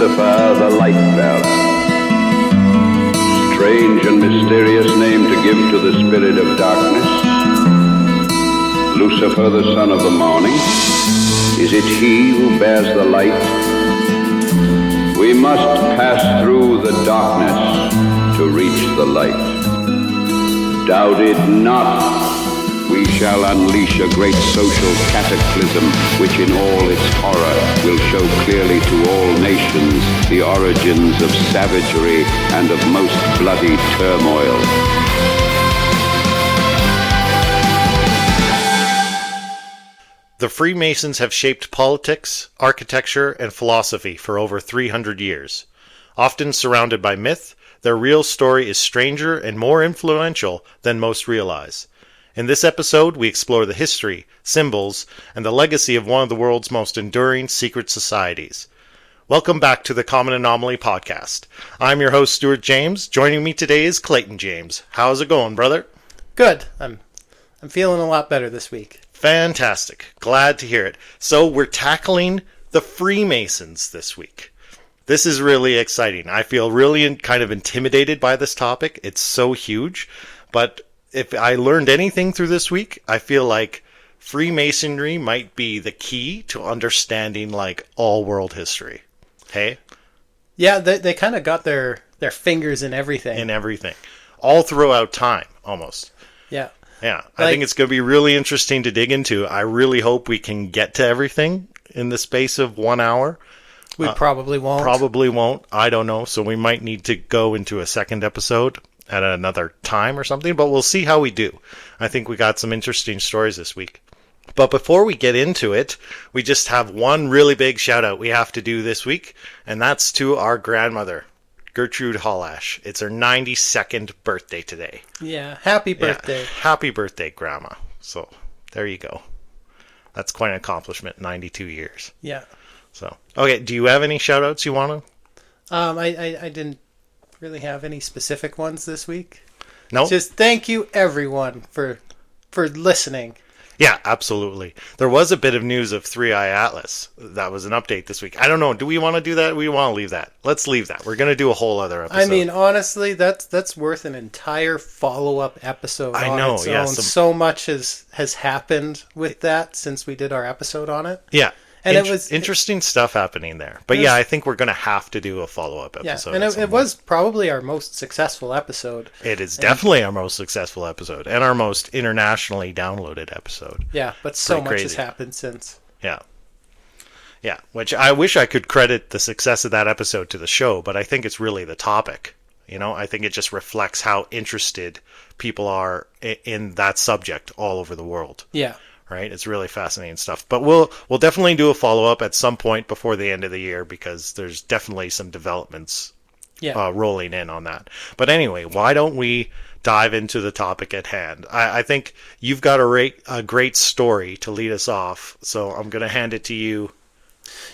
Lucifer, the light bearer. Strange and mysterious name to give to the spirit of darkness. Lucifer, the son of the morning. Is it he who bears the light? We must pass through the darkness to reach the light. Doubt it not. We shall unleash a great social cataclysm, which in all its horror will show clearly to all nations the origins of savagery and of most bloody turmoil. The Freemasons have shaped politics, architecture, and philosophy for over 300 years. Often surrounded by myth, their real story is stranger and more influential than most realize. In this episode, we explore the history, symbols, and the legacy of one of the world's most enduring secret societies. Welcome back to the Common Anomaly podcast. I'm your host, Stuart James. Joining me today is Clayton James. How's it going, brother? Good. I'm feeling a lot better this week. Fantastic. Glad to hear it. So we're tackling the Freemasons this week. This is really exciting. I feel really kind of intimidated by this topic. It's so huge, but if I learned anything through this week, I feel like Freemasonry might be the key to understanding like all world history. Hey? Yeah, they kind of got their fingers in everything. In everything. All throughout time, almost. Yeah. Yeah. I think it's going to be really interesting to dig into. I really hope we can get to everything in the space of 1 hour. We probably won't. Probably won't. I don't know. So we might need to go into a second episode at another time or something, but we'll see how we do. I think we got some interesting stories this week. But before we get into it, we just have one really big shout out we have to do this week, and that's to our grandmother, Gertrude Hallash. It's her 92nd birthday today. Yeah, happy birthday. Yeah, happy birthday, Grandma. So, there you go. That's quite an accomplishment, 92 years. Yeah. So, okay, do you have any shout outs you want to? I didn't really have any specific ones this week. No? Just thank you everyone for listening. Yeah, absolutely. There was a bit of news of Three Eye Atlas. That was an update this week. I don't know. Do we want to do that? We want to leave that. Let's leave that. We're going to do a whole other episode. I mean, honestly, that's worth an entire follow-up episode on its own. So much has happened with that since we did our episode on it. Yeah. And it was interesting stuff happening there. But yeah, I think we're going to have to do a follow-up episode. Yeah, and it was probably our most successful episode. It is definitely our most successful episode and our most internationally downloaded episode. Yeah, but so much has happened since. Yeah. Yeah, which I wish I could credit the success of that episode to the show, but I think it's really the topic. You know, I think it just reflects how interested people are in that subject all over the world. Yeah. Right? It's really fascinating stuff. But we'll definitely do a follow-up at some point before the end of the year because there's definitely some developments rolling in on that. But anyway, why don't we dive into the topic at hand? I think you've got a great story to lead us off, so I'm going to hand it to you.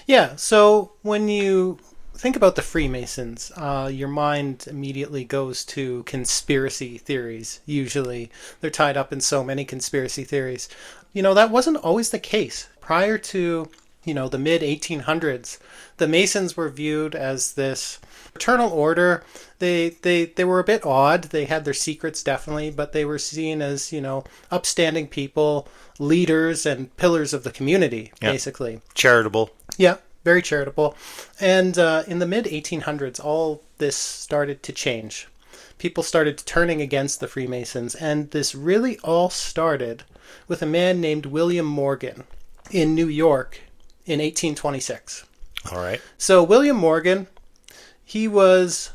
Yeah, so when you think about the Freemasons, your mind immediately goes to conspiracy theories, usually. They're tied up in so many conspiracy theories. You know, that wasn't always the case. Prior to, the mid-1800s, the Masons were viewed as this fraternal order. They were a bit odd. They had their secrets, definitely, but they were seen as, upstanding people, leaders, and pillars of the community, basically. Charitable. Yeah, very charitable. And in the mid-1800s, all this started to change. People started turning against the Freemasons, and this really all started with a man named William Morgan in New York in 1826. All right. So William Morgan, he was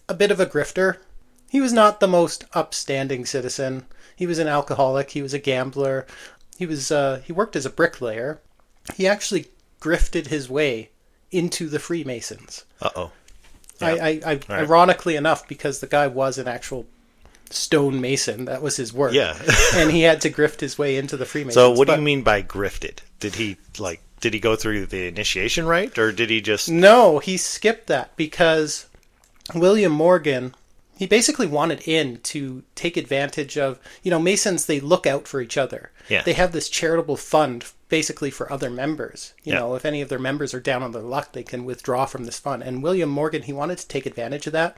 a bit of a grifter. He was not the most upstanding citizen. He was an alcoholic. He was a gambler. He worked as a bricklayer. He actually grifted his way into the Freemasons. Uh-oh. Yeah. Ironically enough, because the guy was an actual stonemason. That was his work. Yeah. And he had to grift his way into the Freemasons. So what do you mean by grifted? Did he go through the initiation rite, or did he just... No, he skipped that because William Morgan, he basically wanted in to take advantage of, Masons, they look out for each other. Yeah. They have this charitable fund basically for other members. You Yeah. know, if any of their members are down on their luck, they can withdraw from this fund. And William Morgan, he wanted to take advantage of that.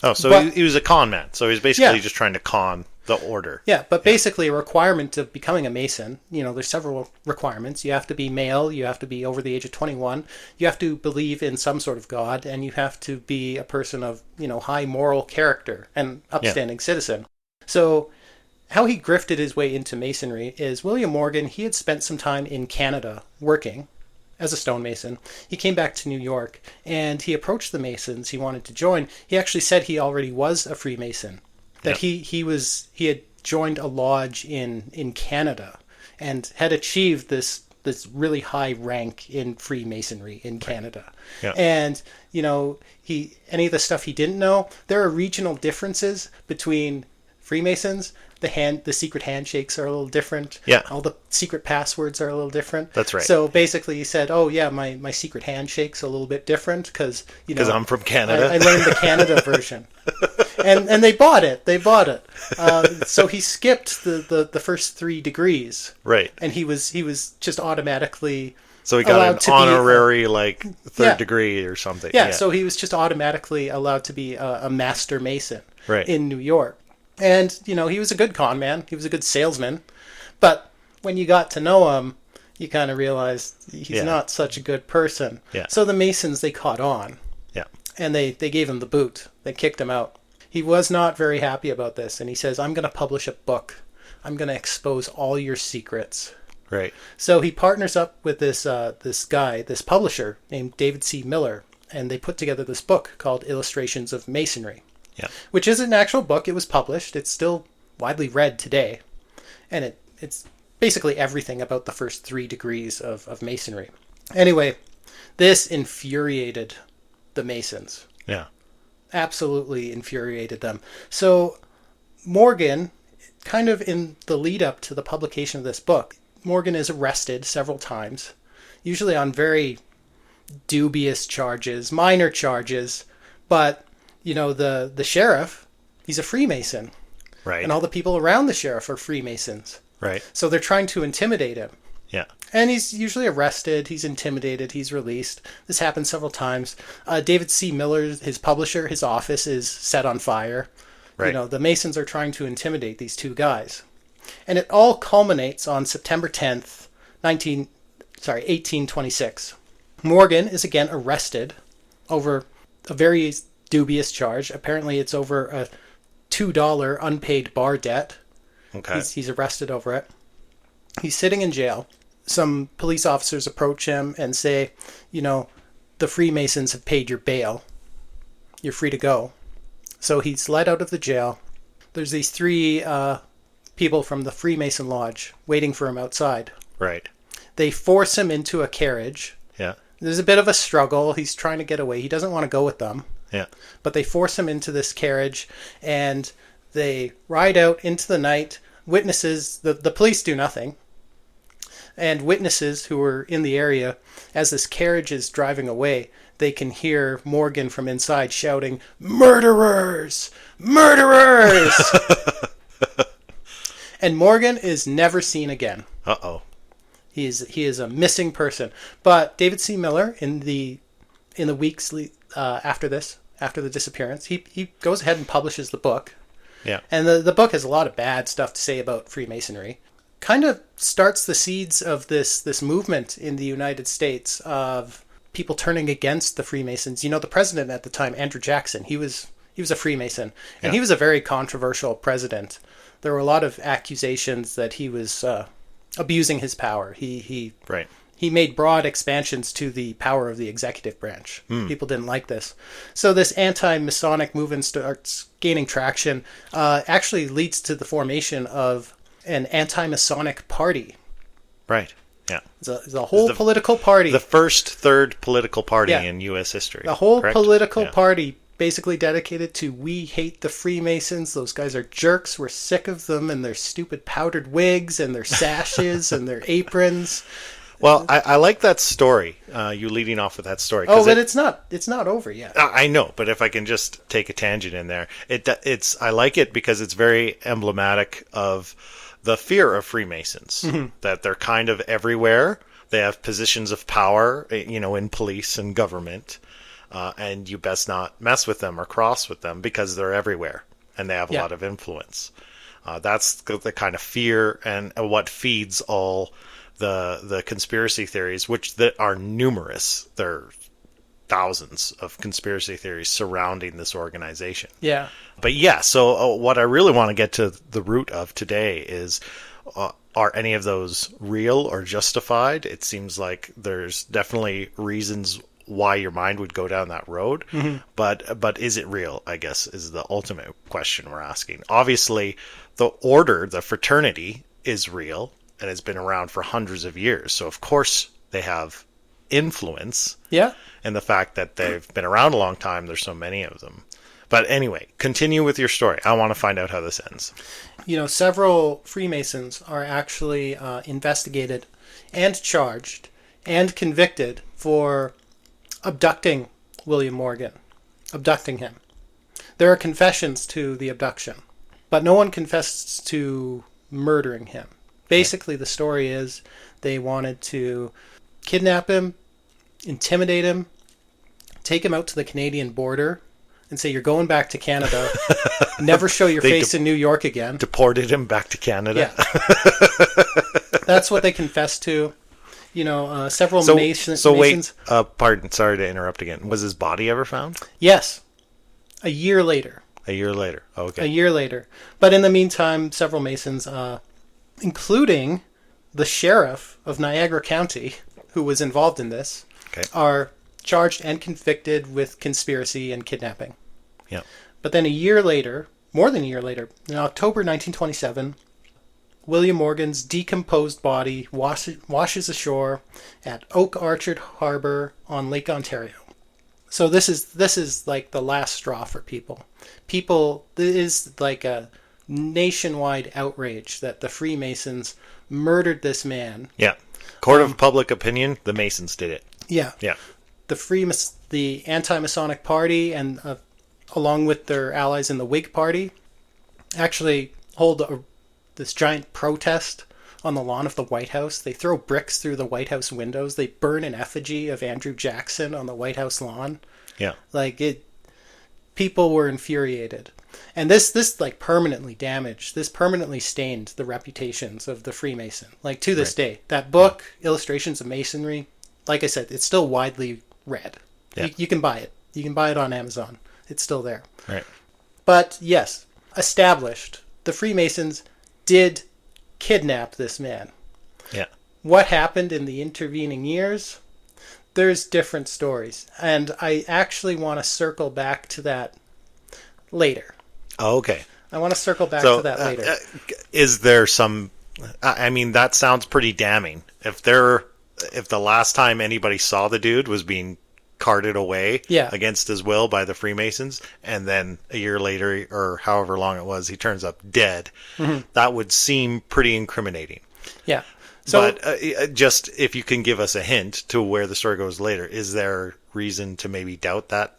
Oh, so But- he was a con man. So he was basically Yeah. just trying to con the order. Yeah, but basically a requirement of becoming a Mason, there's several requirements. You have to be male, you have to be over the age of 21, you have to believe in some sort of God, and you have to be a person of, high moral character and upstanding citizen. So how he grifted his way into Masonry is William Morgan, he had spent some time in Canada working as a stonemason. He came back to New York, and he approached the Masons he wanted to join. He actually said he already was a Freemason. That he had joined a lodge in Canada and had achieved this really high rank in Freemasonry in Canada. Yeah. And any of the stuff he didn't know, there are regional differences between Freemasons. The secret handshakes are a little different. Yeah. All the secret passwords are a little different. That's right. So basically he said, oh yeah, my secret handshake's a little bit different because I'm from Canada. I learned the Canada version. And they bought it. So he skipped the first 3 degrees. Right. And he was just automatically So he got allowed an to be honorary, third Yeah. degree or something. Yeah, so he was just automatically allowed to be a master Mason Right. in New York. And, he was a good con man. He was a good salesman. But when you got to know him, you kind of realized he's not such a good person. Yeah. So the Masons, they caught on. Yeah. And they gave him the boot. They kicked him out. He was not very happy about this. And he says, I'm going to publish a book. I'm going to expose all your secrets. Right. So he partners up with this publisher named David C. Miller. And they put together this book called Illustrations of Masonry. Yeah. Which is an actual book. It was published. It's still widely read today. And it's basically everything about the first 3 degrees of Masonry. Anyway, this infuriated the Masons. Yeah. Absolutely infuriated them. So Morgan, kind of in the lead up to the publication of this book, Morgan is arrested several times, usually on very dubious charges, minor charges, but the sheriff, he's a Freemason. Right. And all the people around the sheriff are Freemasons. Right. So they're trying to intimidate him. Yeah. And he's usually arrested, he's intimidated, he's released. This happens several times. David C. Miller, his publisher, his office is set on fire. Right. The Masons are trying to intimidate these 2 guys. And it all culminates on September 10th, 1826. Morgan is again arrested over a very dubious charge. Apparently it's over a $2 unpaid bar debt. Okay. He's arrested over it. He's sitting in jail. Some police officers approach him and say, the Freemasons have paid your bail. You're free to go. So he's let out of the jail. There's these 3 people from the Freemason Lodge waiting for him outside. Right. They force him into a carriage. Yeah. There's a bit of a struggle. He's trying to get away. He doesn't want to go with them. Yeah. But they force him into this carriage, and they ride out into the night. Witnesses, the police do nothing. And witnesses who are in the area, as this carriage is driving away, they can hear Morgan from inside shouting, "Murderers! Murderers!" And Morgan is never seen again. Uh-oh. He is a missing person. But David C. Miller, in the weeks after the disappearance, he goes ahead and publishes the book. Yeah. And the book has a lot of bad stuff to say about Freemasonry. Kind of starts the seeds of this movement in the United States of people turning against the Freemasons. The president at the time, Andrew Jackson, he was a Freemason. And he was a very controversial president. There were a lot of accusations that he was abusing his power. He made broad expansions to the power of the executive branch. People didn't like this. So this anti-Masonic movement starts gaining traction, actually leads to the formation of an anti-Masonic party. Right. Yeah. It's a whole political party. The third political party in U.S. history. The whole correct? political party basically dedicated to, we hate the Freemasons. Those guys are jerks. We're sick of them and their stupid powdered wigs and their sashes and their aprons. Well, I like that story. You leading off with that story. Oh, but it's not over yet. I know, but if I can just take a tangent in there, I like it because it's very emblematic of the fear of Freemasons, that they're kind of everywhere. They have positions of power, in police and government, and you best not mess with them or cross with them because they're everywhere and they have a lot of influence. That's the kind of fear and what feeds all the conspiracy theories, which that are numerous. There are thousands of conspiracy theories surrounding this organization. Yeah. But yeah, so what I really want to get to the root of today is, are any of those real or justified? It seems like there's definitely reasons why your mind would go down that road. But is it real, I guess, is the ultimate question we're asking. Obviously, the order, the fraternity, is real and has been around for hundreds of years. So, of course, they have influence. Yeah. And the fact that they've been around a long time, there's so many of them. But anyway, continue with your story. I want to find out how this ends. Several Freemasons are actually investigated and charged and convicted for abducting William Morgan, abducting him. There are confessions to the abduction, but no one confessed to murdering him. Basically, the story is they wanted to kidnap him, intimidate him, take him out to the Canadian border, and say, you're going back to Canada, never show your face in New York again. Deported him back to Canada. Yeah. That's what they confessed to. Several Masons. So wait, pardon, sorry to interrupt again. Was his body ever found? Yes. A year later. A year later. Okay. A year later. But in the meantime, several Masons, including the sheriff of Niagara County, who was involved in this, are charged and convicted with conspiracy and kidnapping. Yeah. But then a year later, more than a year later, in October 1927, William Morgan's decomposed body washes ashore at Oak Orchard Harbor on Lake Ontario. So this is like the last straw for people. This is like a nationwide outrage that the Freemasons murdered this man. Yeah. Court of public opinion, the Masons did it. Yeah. Yeah. The anti-Masonic party, and along with their allies in the Whig party, actually hold this giant protest on the lawn of the White House. They throw bricks through the White House windows. They burn an effigy of Andrew Jackson on the White House lawn. Yeah. People were infuriated. And this permanently damaged, this permanently stained the reputations of the Freemason. To this day. That book, Illustrations of Masonry, like I said, it's still widely read. Yeah. You can buy it. You can buy it on Amazon. It's still there. Right. But yes, established, the Freemasons did kidnap this man. Yeah. What happened in the intervening years? There's different stories. And I actually want to circle back to that later. Oh, okay. I want to circle back to that later. Is there some... I mean, that sounds pretty damning. If the last time anybody saw the dude was being carted away against his will by the Freemasons, and then a year later, or however long it was, he turns up dead, that would seem pretty incriminating. Yeah. So, but just if you can give us a hint to where the story goes later, is there reason to maybe doubt that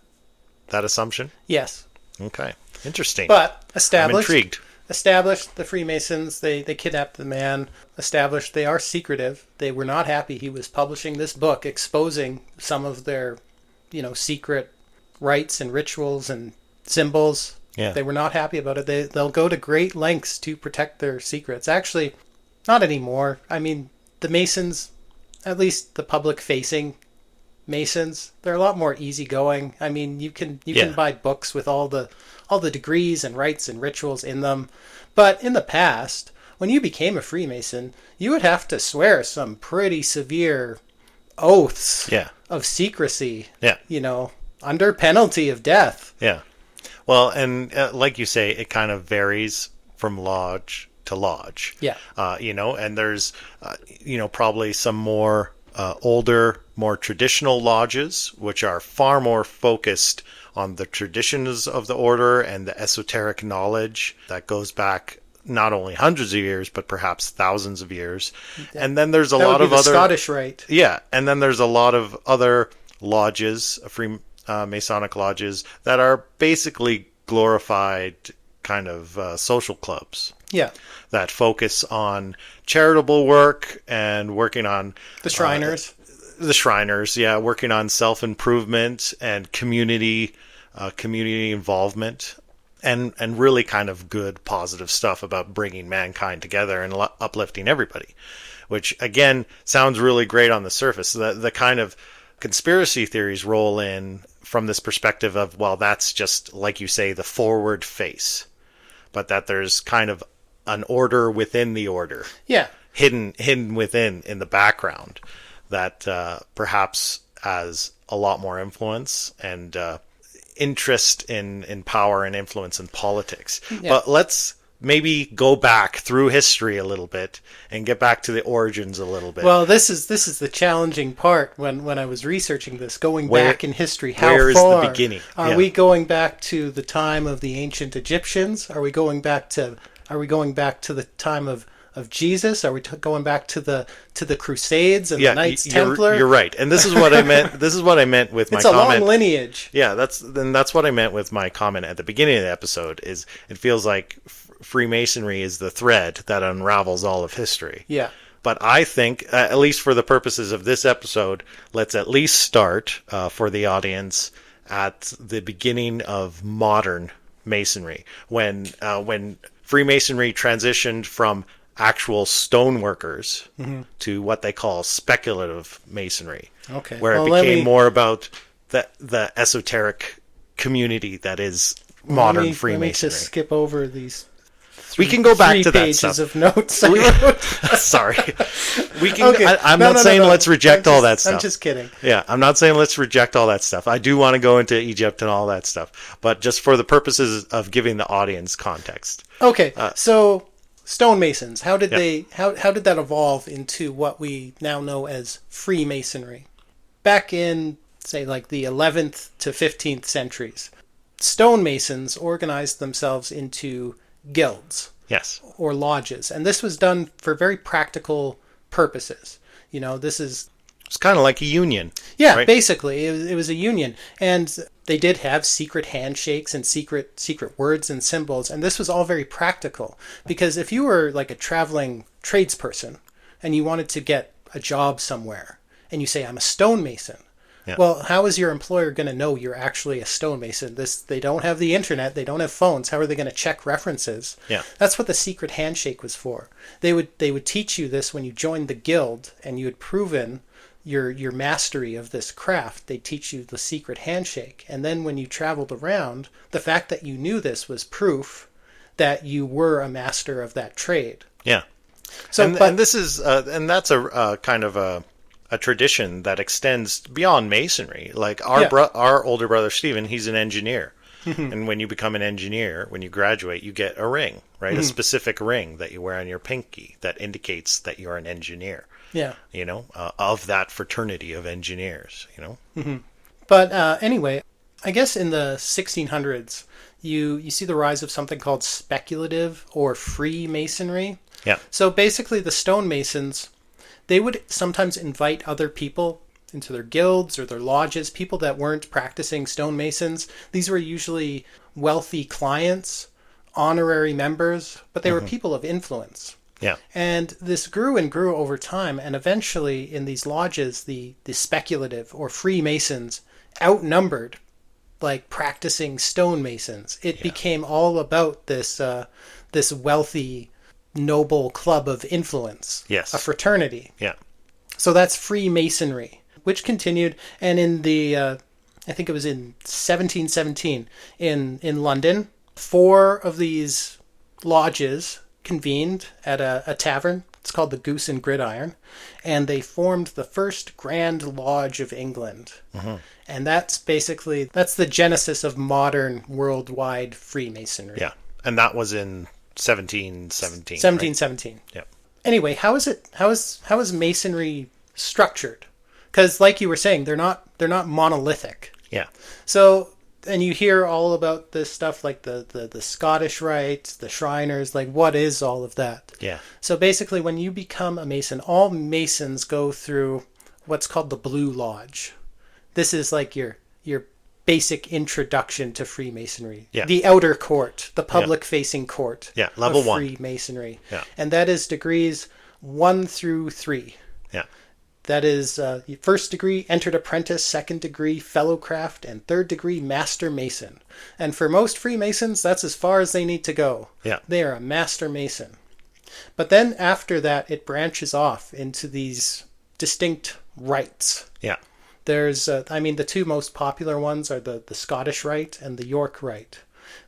assumption? Yes. Okay. Interesting. But established. I'm intrigued. Established, the Freemasons, they kidnapped the man. Established, they are secretive. They were not happy he was publishing this book exposing some of their, secret rites and rituals and symbols. Yeah. They were not happy about it. They'll go to great lengths to protect their secrets. Actually, not anymore. I mean, the Masons, at least the public-facing Masons, they're a lot more easygoing. I mean, you can buy books with all the degrees and rites and rituals in them. But in the past, when you became a Freemason, you would have to swear some pretty severe oaths of secrecy. Yeah. Under penalty of death. Yeah. Well, and like you say, it kind of varies from lodge to lodge. Yeah. And there's, probably some more older, more traditional lodges, which are far more focused on the traditions of the order and the esoteric knowledge that goes back not only hundreds of years, but perhaps thousands of years. And then there's a That lot would be of the other Scottish Rite. Yeah, and then there's a lot of other lodges, Masonic lodges, that are basically glorified kind of social clubs. Yeah. That focus on charitable work and working on The Shriners. the Shriners, yeah, working on self-improvement and community involvement, and really kind of good, positive stuff about bringing mankind together and uplifting everybody, which, again, sounds really great on the surface. The kind of conspiracy theories roll in from this perspective of, well, that's just, like you say, the forward face, but that there's kind of an order within the order. Yeah. Hidden within in the background that perhaps has a lot more influence and interest in power and influence in politics. Yeah. But let's maybe go back through history a little bit and get back to the origins a little bit. Well, this is the challenging part when I was researching this, going back in history. How where far is the beginning? Are we going back to the time of the ancient Egyptians? Are we going back to the time of Jesus? Are we going back to the Crusades and the Knights Templar? You're right, and this is what I meant. This is what I meant with my comment. It's a long lineage. Yeah, that's what I meant with my comment at the beginning of the episode. Is it feels like Freemasonry is the thread that unravels all of history. Yeah. But I think, at least for the purposes of this episode, let's at least start for the audience at the beginning of modern Masonry, when Freemasonry transitioned from actual stoneworkers to what they call speculative Masonry. Okay. Where it became more about the esoteric community that is modern Freemasonry. Let me just skip over these. We can go back to that pages stuff. Of notes. Sorry, we can. Okay. I'm not saying let's reject all that stuff. I'm just kidding. Yeah, I'm not saying let's reject all that stuff. I do want to go into Egypt and all that stuff, but just for the purposes of giving the audience context. Okay, so stonemasons. How did that evolve into what we now know as Freemasonry? Back in, say, like the 11th to 15th centuries, stonemasons organized themselves into guilds. Yes. Or lodges. And this was done for very practical purposes. You know, it's kind of like a union. Yeah, right? Basically. It was a union. And they did have secret handshakes and secret words and symbols. And this was all very practical. Because if you were like a traveling tradesperson and you wanted to get a job somewhere and you say, I'm a stonemason. Yeah. Well, how is your employer going to know you're actually a stonemason? They don't have the internet. They don't have phones. How are they going to check references? Yeah. That's what the secret handshake was for. They would teach you this when you joined the guild and you had proven your mastery of this craft. They'd teach you the secret handshake. And then when you traveled around, the fact that you knew this was proof that you were a master of that trade. Yeah. So, and this is and that's a kind of a tradition that extends beyond Masonry. Like our older brother Stephen, he's an engineer. And when you become an engineer, when you graduate, you get a ring, right? A specific ring that you wear on your pinky that indicates that you're an engineer. Yeah. You know, of that fraternity of engineers, you know? But anyway, I guess in the 1600s, you see the rise of something called speculative or Freemasonry. Yeah. So basically the stonemasons, they would sometimes invite other people into their guilds or their lodges, people that weren't practicing stonemasons. These were usually wealthy clients, honorary members, but they were people of influence. Yeah. And this grew and grew over time, and eventually in these lodges, the speculative or Freemasons outnumbered like practicing stonemasons. It became all about this wealthy, noble club of influence. Yes. A fraternity. Yeah. So that's Freemasonry, which continued. And in the, I think it was in 1717 in London, 4 of these lodges convened at a tavern. It's called the Goose and Gridiron. And they formed the first Grand Lodge of England. And that's the genesis of modern worldwide Freemasonry. Yeah. And that was in 1717. 1717. Right? Yeah. Anyway, how is Masonry structured? Because, like you were saying, they're not monolithic. Yeah. So and you hear all about this stuff like the Scottish rites, the Shriners, like what is all of that? Yeah. So basically when you become a Mason, all Masons go through what's called the Blue Lodge. This is like your basic introduction to Freemasonry. Yeah. The outer court, the public-facing court. Yeah, level of 1. Freemasonry. Yeah. And that is degrees 1 through 3. Yeah. That is first degree, entered apprentice, second degree, fellowcraft, and third degree, master mason. And for most Freemasons, that's as far as they need to go. Yeah. They are a master mason. But then after that, it branches off into these distinct rites. Yeah. There's, the two most popular ones are the Scottish Rite and the York Rite.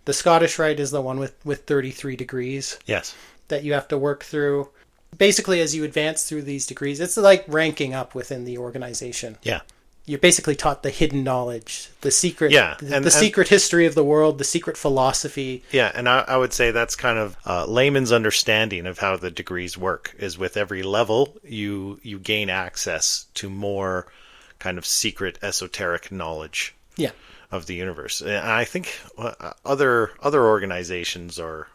The Scottish Rite is the one with 33 degrees. Yes. That you have to work through. Basically, as you advance through these degrees, it's like ranking up within the organization. Yeah. You're basically taught the hidden knowledge, the secret, secret history of the world, the secret philosophy. Yeah, and I would say that's kind of layman's understanding of how the degrees work, is with every level, you gain access to more kind of secret, esoteric knowledge of the universe. And I think other organizations or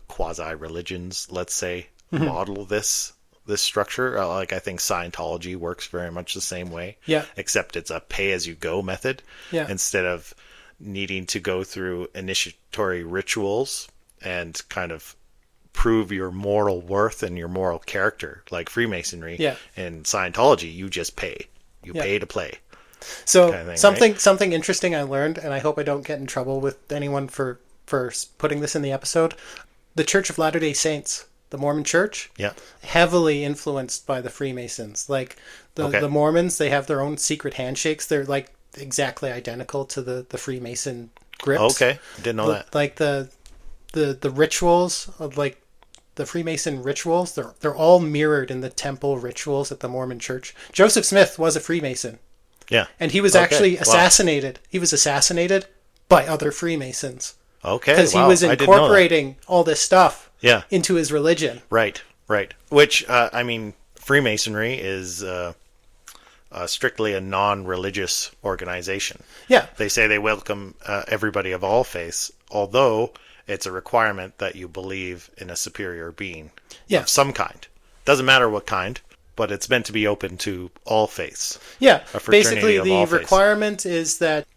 quasi-religions, let's say, model this structure. Like I think Scientology works very much the same way. Yeah. Except it's a pay-as-you-go method. Yeah. Instead of needing to go through initiatory rituals and kind of prove your moral worth and your moral character, like Freemasonry. Yeah. And Scientology, you just pay. You pay to play. So kind of thing, something interesting I learned, and I hope I don't get in trouble with anyone for putting this in the episode. The Church of Latter-day Saints, the Mormon Church, heavily influenced by the Freemasons. Like the Mormons, they have their own secret handshakes. They're like exactly identical to the Freemason grips. Okay, didn't know that. Like the rituals of like the Freemason rituals, they're all mirrored in the temple rituals at the Mormon Church. Joseph Smith was a Freemason. Yeah. And he was actually assassinated. Wow. He was assassinated by other Freemasons. Okay. Because he was incorporating all this stuff into his religion. Right. Which, Freemasonry is strictly a non-religious organization. Yeah. They say they welcome everybody of all faiths, although it's a requirement that you believe in a superior being of some kind. Doesn't matter what kind, but it's meant to be open to all faiths. Yeah. A fraternity Basically, of the all faiths. requirement is that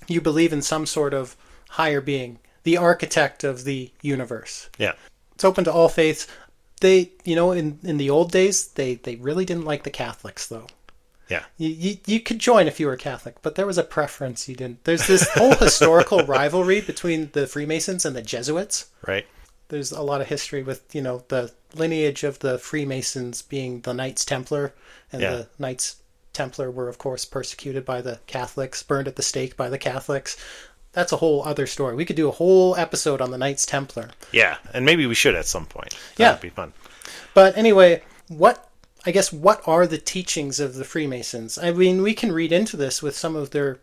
you believe in some sort of higher being, the architect of the universe. Yeah. It's open to all faiths. They, in the old days, they really didn't like the Catholics, though. Yeah. You could join if you were Catholic, but there was a preference you didn't. There's this whole historical rivalry between the Freemasons and the Jesuits. Right. There's a lot of history with, the lineage of the Freemasons being the Knights Templar, and the Knights Templar were, of course, persecuted by the Catholics, burned at the stake by the Catholics. That's a whole other story. We could do a whole episode on the Knights Templar. Yeah, and maybe we should at some point. That would be fun. But anyway, what are the teachings of the Freemasons? I mean, we can read into this with some of their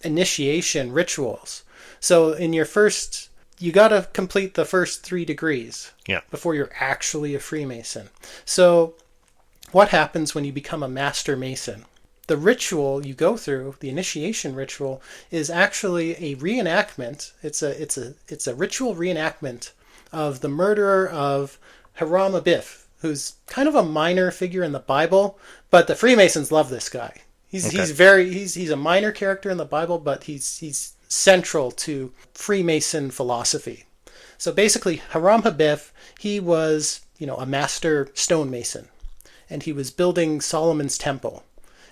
initiation rituals. So in your first, you got to complete the first 3 degrees before you're actually a Freemason. So what happens when you become a Master Mason? The ritual you go through, the initiation ritual, is actually a reenactment. It's a ritual reenactment of the murder of Hiram Abiff, who's kind of a minor figure in the Bible, but the Freemasons love this guy. He's a minor character in the Bible, but he's central to Freemason philosophy. So basically, Hiram Abiff, he was, a master stonemason, and he was building Solomon's temple.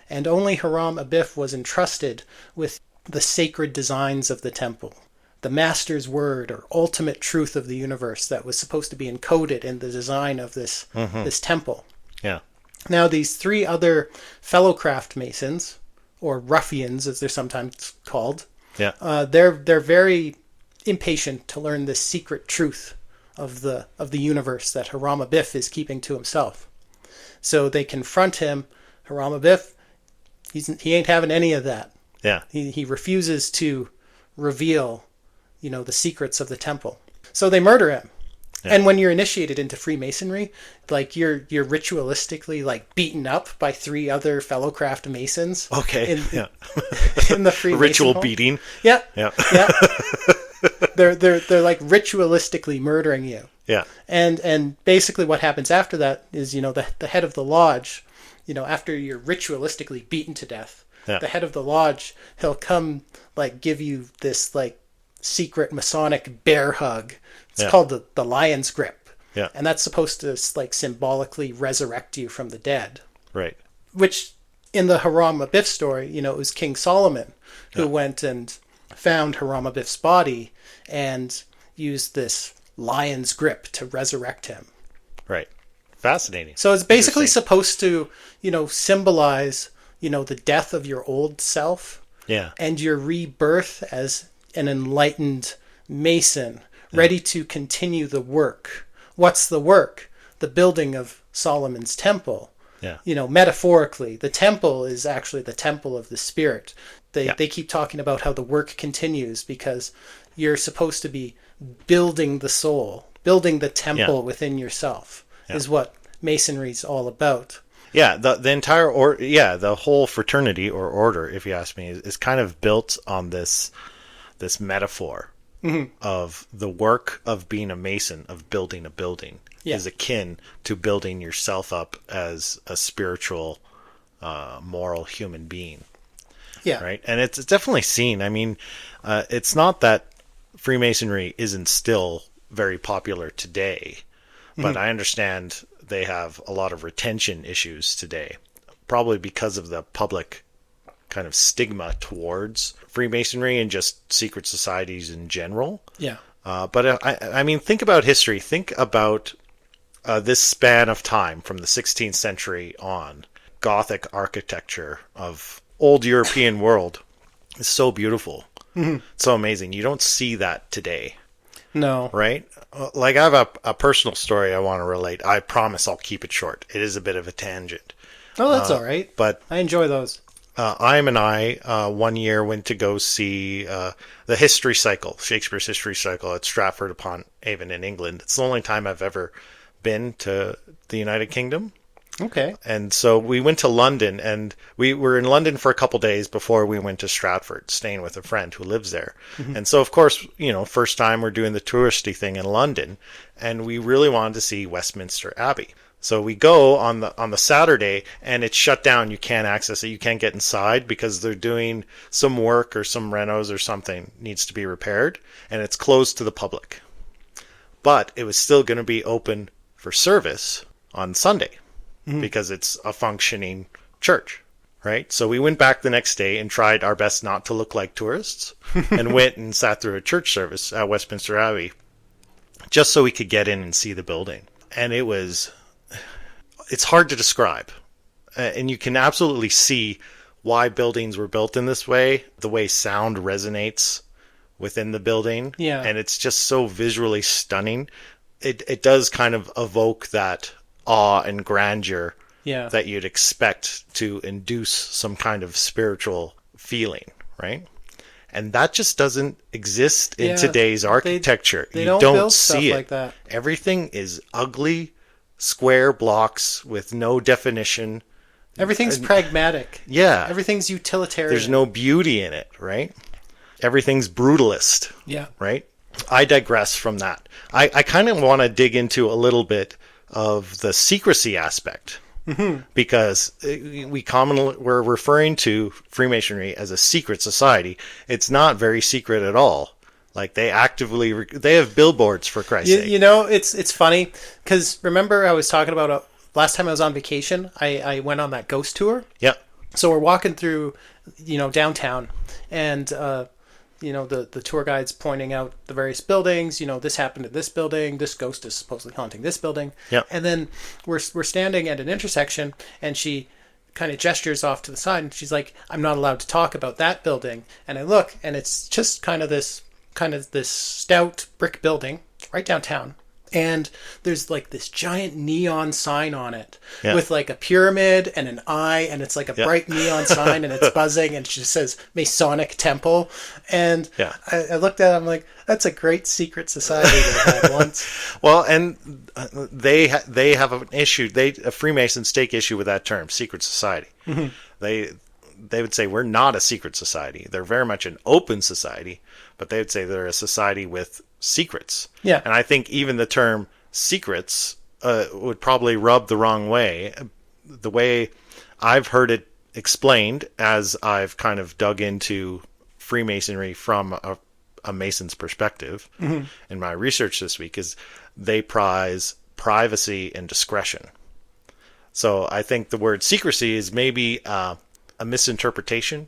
And only Hiram Abiff was entrusted with the sacred designs of the temple, the master's word or ultimate truth of the universe that was supposed to be encoded in the design of this temple. Yeah. Now, these 3 other fellowcraft masons, or ruffians as they're sometimes called, they're very impatient to learn this secret truth of the universe that Hiram Abiff is keeping to himself. So they confront him. Hiram Abiff, he ain't having any of that. Yeah. He refuses to reveal, the secrets of the temple. So they murder him. And when you're initiated into Freemasonry, like you're ritualistically like beaten up by 3 other fellow craft Masons. Okay. In the Freemason Ritual home. beating. Yeah. Yeah. Yeah. they're like ritualistically murdering you. Yeah. And basically what happens after that is, the head of the lodge, after you're ritualistically beaten to death, the head of the lodge, he'll come like give you this like secret Masonic bear hug. It's called the lion's grip. Yeah. And that's supposed to like symbolically resurrect you from the dead. Right. Which in the Haram Abiff story, it was King Solomon who went and found Haram Abiff's body and used this lion's grip to resurrect him. Right. Fascinating. So it's basically supposed to, symbolize, the death of your old self. Yeah. And your rebirth as an enlightened Mason, ready to continue the work. What's the work? The building of Solomon's temple. Yeah. Metaphorically, the temple is actually the temple of the spirit. They keep talking about how the work continues because you're supposed to be building the soul, building the temple within yourself is what Masonry's all about. Yeah, the entire the whole fraternity or order, if you ask me, is kind of built on this metaphor of the work of being a Mason, of building a building, is akin to building yourself up as a spiritual, moral human being. Yeah. Right. And it's definitely seen. I mean, it's not that Freemasonry isn't still very popular today, but I understand they have a lot of retention issues today, probably because of the public kind of stigma towards Freemasonry and just secret societies in general. Yeah. But I mean, think about history. Think about this span of time from the 16th century on. Gothic architecture of old European world is so beautiful. So amazing. You don't see that today. No. Right? Like, I have a personal story I want to relate. I promise I'll keep it short. It is a bit of a tangent. Oh, that's all right. But I enjoy those. Im and I, one year, went to go see the History Cycle, Shakespeare's History Cycle at Stratford-upon-Avon in England. It's the only time I've ever been to the United Kingdom. Okay. And so we went to London, and we were in London for a couple days before we went to Stratford, staying with a friend who lives there. And so, of course, first time we're doing the touristy thing in London, and we really wanted to see Westminster Abbey. So we go on the Saturday, and it's shut down. You can't access it. You can't get inside because they're doing some work or some renos or something needs to be repaired, and it's closed to the public. But it was still going to be open for service on Sunday. Because it's a functioning church, right? So we went back the next day and tried our best not to look like tourists and went and sat through a church service at Westminster Abbey just so we could get in and see the building. And it's hard to describe. And you can absolutely see why buildings were built in this way, the way sound resonates within the building. Yeah. And it's just so visually stunning. It does kind of evoke that awe and grandeur that you'd expect to induce some kind of spiritual feeling, right? And that just doesn't exist in today's architecture. They you don't don't build see stuff it. like that. Everything is ugly, square blocks with no definition. Everything's pragmatic. Yeah. Everything's utilitarian. There's no beauty in it, right? Everything's brutalist. Yeah. Right? I digress from that. I kind of want to dig into a little bit of the secrecy aspect, because we're referring to Freemasonry as a secret society. It's not very secret at all. Like, they actively they have billboards, for Christ's sake. It's funny because remember I was talking about last time I was on vacation. I went on that ghost tour. Yeah. So we're walking through, downtown, and the tour guide's pointing out the various buildings. This happened at this building. This ghost is supposedly haunting this building. Yeah. And then we're standing at an intersection, and she kind of gestures off to the side, and she's like, "I'm not allowed to talk about that building." And I look, and it's just kind of this stout brick building right downtown, And there's like this giant neon sign on it Yeah. with like a pyramid and an eye, and it's like a bright neon sign, and it's buzzing, and it just says Masonic Temple. And Yeah. I looked at it, I'm like, that's a great secret society they had once. Well, and they have an issue. Freemasons take issue with that term, secret society. Mm-hmm. They would say we're not a secret society. They're very much an open society, but they would say they're a society with secrets. Yeah. And I think even the term secrets would probably rub the wrong way. The way I've heard it explained, as I've kind of dug into Freemasonry from a Mason's perspective in my research this week, is they prize privacy and discretion. So I think the word secrecy is maybe a misinterpretation.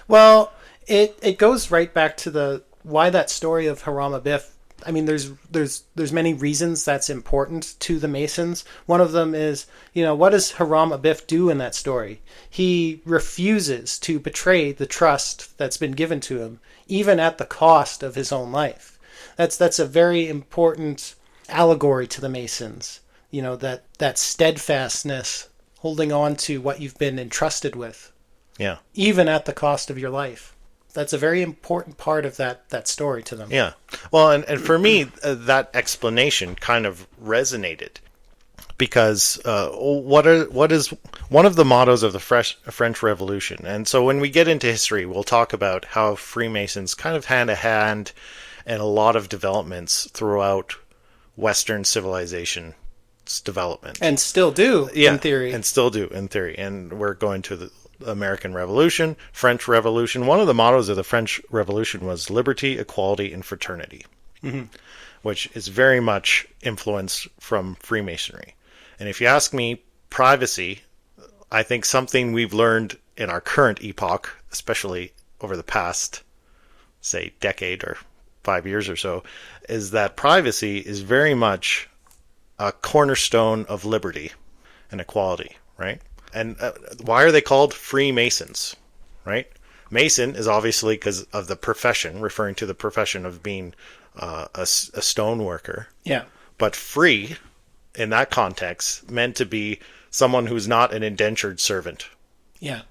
Well, it goes right back to why that story of Hiram Abiff. I mean, there's many reasons that's important to the Masons. One of them is, what does Hiram Abiff do in that story? He refuses to betray the trust that's been given to him, even at the cost of his own life. That's a very important allegory to the Masons. That steadfastness, holding on to what you've been entrusted with. Yeah. Even at the cost of your life. That's a very important part of that story to them. Yeah. Well, and for me, that explanation kind of resonated because what is one of the mottos of the French Revolution? And so when we get into history, we'll talk about how Freemasons kind of hand in hand and a lot of developments throughout Western civilization's development. And still do, in theory. And still do, in theory. And we're going to the American Revolution, French Revolution. One of the mottos of the French Revolution was liberty, equality, and fraternity, which is very much influenced from Freemasonry. And if you ask me, privacy, I think something we've learned in our current epoch, especially over the past, say, decade or 5 years or so, is that privacy is very much a cornerstone of liberty and equality, right? And why are they called Freemasons, right? Mason is obviously because of the profession, referring to the profession of being a stone worker. Yeah. But free, in that context, meant to be someone who's not an indentured servant. Yeah.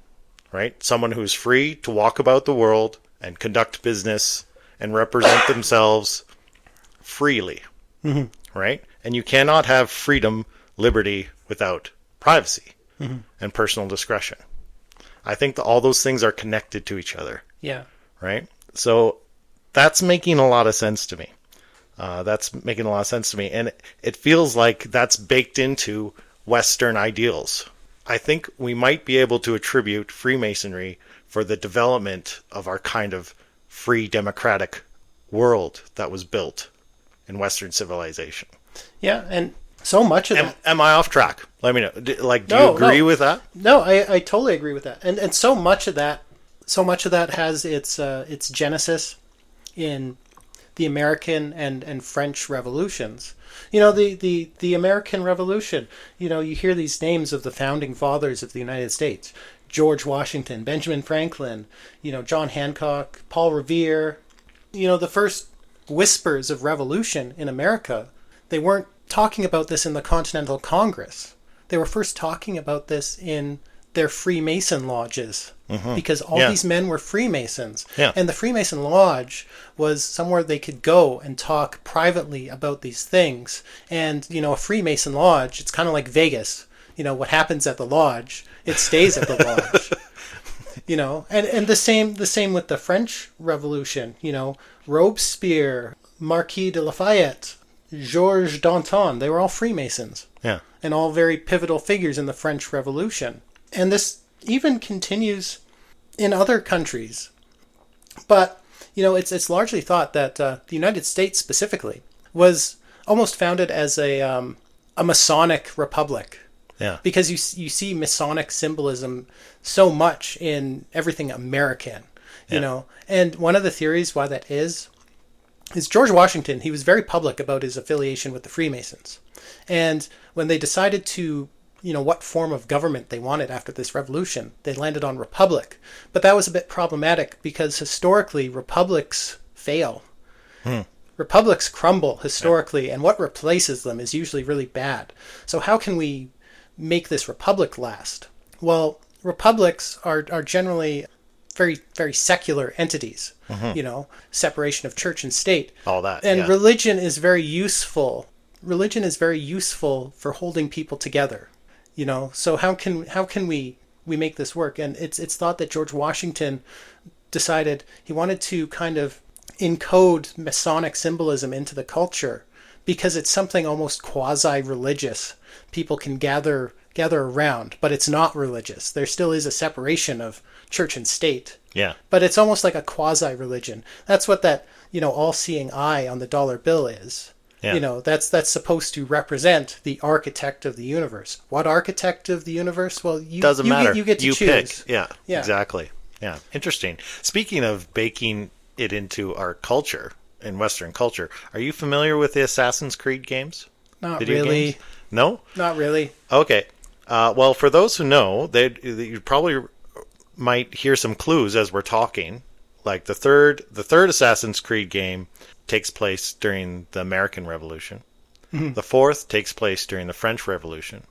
Right? Someone who's free to walk about the world and conduct business and represent themselves freely. Right? And you cannot have freedom, liberty, without privacy. And personal discretion. I think all those things are connected to each other. Yeah. Right? So that's making a lot of sense to me. And it feels like that's baked into Western ideals. I think we might be able to attribute Freemasonry for the development of our kind of free democratic world that was built in Western civilization. Yeah, and so much of that. Am I off track? Let me know. Do you agree with that? No, I totally agree with that. And so much of that has its genesis in the American and French revolutions. The American Revolution, you hear these names of the founding fathers of the United States. George Washington, Benjamin Franklin, John Hancock, Paul Revere. The first whispers of revolution in America, they weren't talking about this in the Continental Congress. They were first talking about this in their Freemason lodges, because all these men were Freemasons. Yeah. And the Freemason lodge was somewhere they could go and talk privately about these things. And, a Freemason lodge, it's kind of like Vegas. What happens at the lodge, it stays at the lodge. And the same with the French Revolution. Robespierre, Marquis de Lafayette, Georges Danton, they were all Freemasons. Yeah. And all very pivotal figures in the French Revolution. And this even continues in other countries. But, it's largely thought that the United States specifically was almost founded as a Masonic republic. Yeah. Because you see Masonic symbolism so much in everything American, you know. And one of the theories why that is George Washington, he was very public about his affiliation with the Freemasons. And when they decided to, what form of government they wanted after this revolution, they landed on republic. But that was a bit problematic because historically republics fail. republics crumble historically, and what replaces them is usually really bad. So how can we make this republic last? Well, republics are generally very, very secular entities, separation of church and state. All that. And yeah. religion is very useful. Religion is very useful for holding people together, So how can we make this work? And it's thought that George Washington decided he wanted to kind of encode Masonic symbolism into the culture because it's something almost quasi-religious. People can gather around, but it's not religious. There still is a separation of church and state. Yeah. But it's almost like a quasi-religion. That's what that, all-seeing eye on the dollar bill is. Yeah. That's supposed to represent the architect of the universe. What architect of the universe? Well, doesn't matter. You get to choose. Pick. Yeah, exactly. Yeah, interesting. Speaking of baking it into our culture, in Western culture, are you familiar with the Assassin's Creed games? Not Video really. Games? No? Not really. Okay. Well, for those who know, you probably might hear some clues as we're talking. Like the third Assassin's Creed game takes place during the American Revolution. Mm-hmm. The fourth takes place during the French Revolution.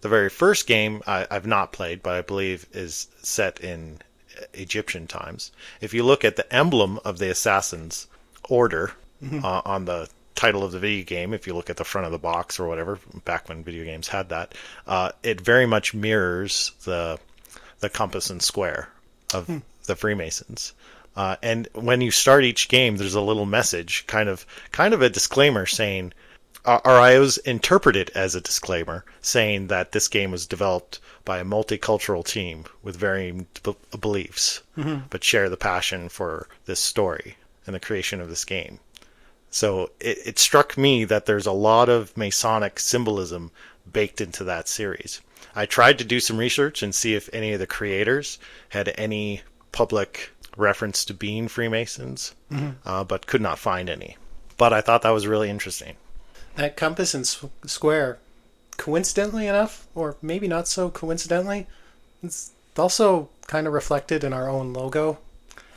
The very first game I've not played, but I believe is set in Egyptian times. If you look at the emblem of the Assassin's Order on the title of the video game, if you look at the front of the box or whatever, back when video games had that, it very much mirrors the compass and square of the Freemasons. And when you start each game, there's a little message, kind of a disclaimer saying, or I was interpreted as a disclaimer, saying that this game was developed by a multicultural team with varying beliefs, but share the passion for this story and the creation of this game. So it struck me that there's a lot of Masonic symbolism baked into that series. I tried to do some research and see if any of the creators had any public reference to being Freemasons, but could not find any. But I thought that was really interesting. That compass and square, coincidentally enough, or maybe not so coincidentally, it's also kind of reflected in our own logo.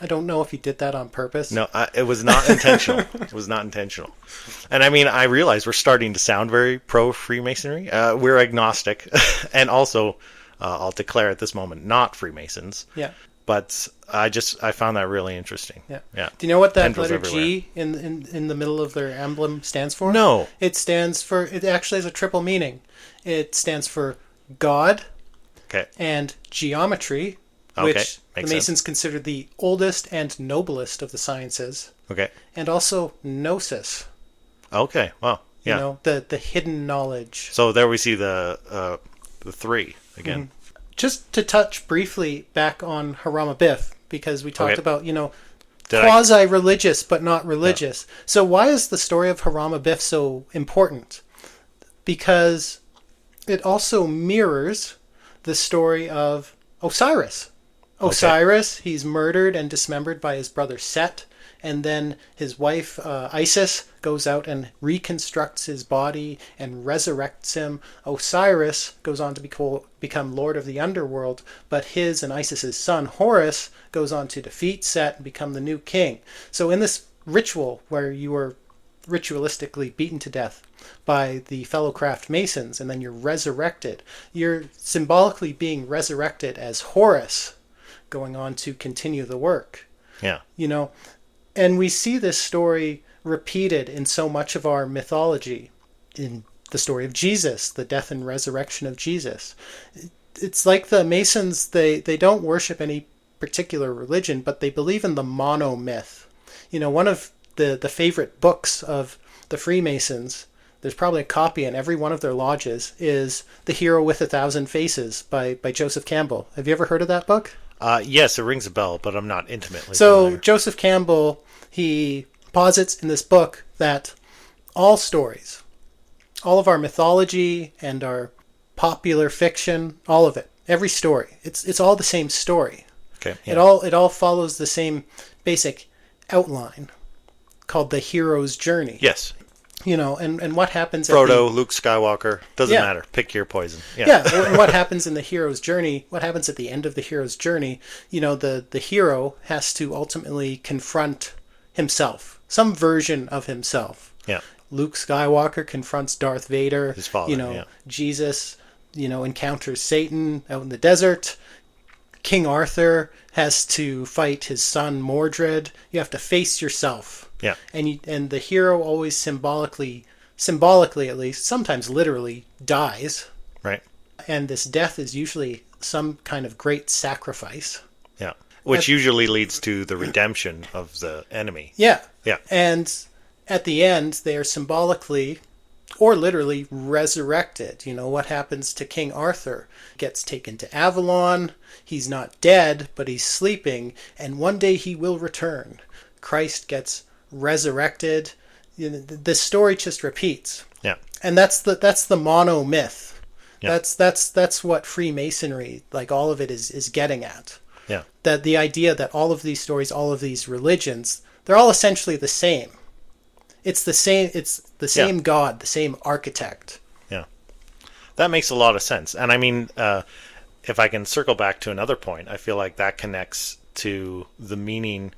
I don't know if he did that on purpose. No, it was not intentional. It was not intentional. And I mean, I realize we're starting to sound very pro-Freemasonry. We're agnostic. And also, I'll declare at this moment, not Freemasons. Yeah. But I found that really interesting. Yeah. Yeah. Do you know what that Tendrils letter everywhere. G in the middle of their emblem stands for? No. It actually has a triple meaning. It stands for God Okay. and geometry, Okay. which the Makes Masons sense. consider the oldest and noblest of the sciences, Okay. and also gnosis. Okay. Well, yeah. You know, the hidden knowledge. So there we see the three again. Just to touch briefly back on Harama Biff, because we talked Okay. about, Did I- quasi-religious but not religious. So why is the story of Harama Biff so important? Because it also mirrors the story of Osiris. Osiris, he's murdered and dismembered by his brother Set, and then his wife Isis goes out and reconstructs his body and resurrects him. Osiris goes on to become Lord of the Underworld, but his and Isis's son Horus goes on to defeat Set and become the new king. So in this ritual where you were ritualistically beaten to death by the fellow craft Masons and then you're resurrected, you're symbolically being resurrected as Horus, going on to continue the work. Yeah. And we see this story repeated in so much of our mythology. In the story of Jesus, the death and resurrection of Jesus. It's like the Masons, they don't worship any particular religion, but they believe in the monomyth. One of the favorite books of the Freemasons, there's probably a copy in every one of their lodges, is The Hero with 1,000 Faces by Joseph Campbell. Have you ever heard of that book? Yes, it rings a bell, but I'm not intimately So familiar. Joseph Campbell, he posits in this book that all stories, all of our mythology and our popular fiction, all of it, every story, it's all the same story. Okay. It all follows the same basic outline called the hero's journey. Yes. And what happens Frodo, Luke Skywalker, doesn't Yeah. matter. Pick your poison. Yeah, and what happens in the hero's journey, what happens at the end of the hero's journey, the hero has to ultimately confront himself, some version of himself. Yeah. Luke Skywalker confronts Darth Vader. His father, yeah. Jesus, encounters Satan out in the desert. King Arthur has to fight his son Mordred. You have to face yourself. Yeah. And the hero always symbolically at least, sometimes literally, dies. Right. And this death is usually some kind of great sacrifice. Yeah. Which usually leads to the redemption of the enemy. Yeah. Yeah. And at the end, they are symbolically or literally resurrected. What happens to King Arthur? Gets taken to Avalon. He's not dead, but he's sleeping. And one day he will return. Christ gets resurrected. The story just repeats. Yeah. And that's the mono myth. Yeah. That's what Freemasonry, like all of it, is getting at. Yeah. That the idea that all of these stories, all of these religions, they're all essentially the same. It's the same God, the same architect. Yeah. That makes a lot of sense. And I mean, if I can circle back to another point, I feel like that connects to the meaning.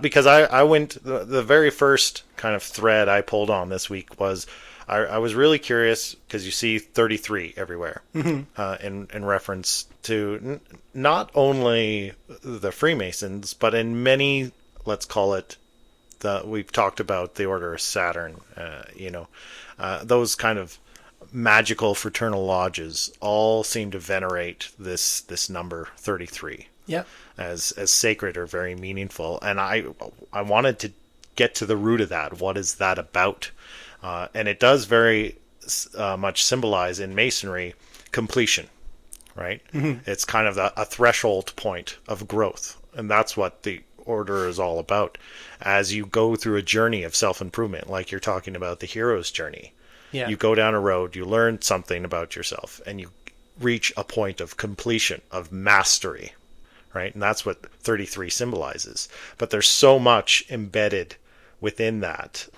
Because I went, the very first kind of thread I pulled on this week was, I was really curious because you see 33 everywhere, in reference to not only the Freemasons, but in many, let's call it, we've talked about the Order of Saturn, those kind of magical fraternal lodges all seem to venerate this number 33. Yeah. As sacred or very meaningful. And I wanted to get to the root of that. What is that about? And it does very much symbolize in Masonry completion, right? Mm-hmm. It's kind of a threshold point of growth. And that's what the order is all about. As you go through a journey of self-improvement, like you're talking about the hero's journey, you go down a road, you learn something about yourself, and you reach a point of completion, of mastery. Right? And that's what 33 symbolizes. But there's so much embedded within that.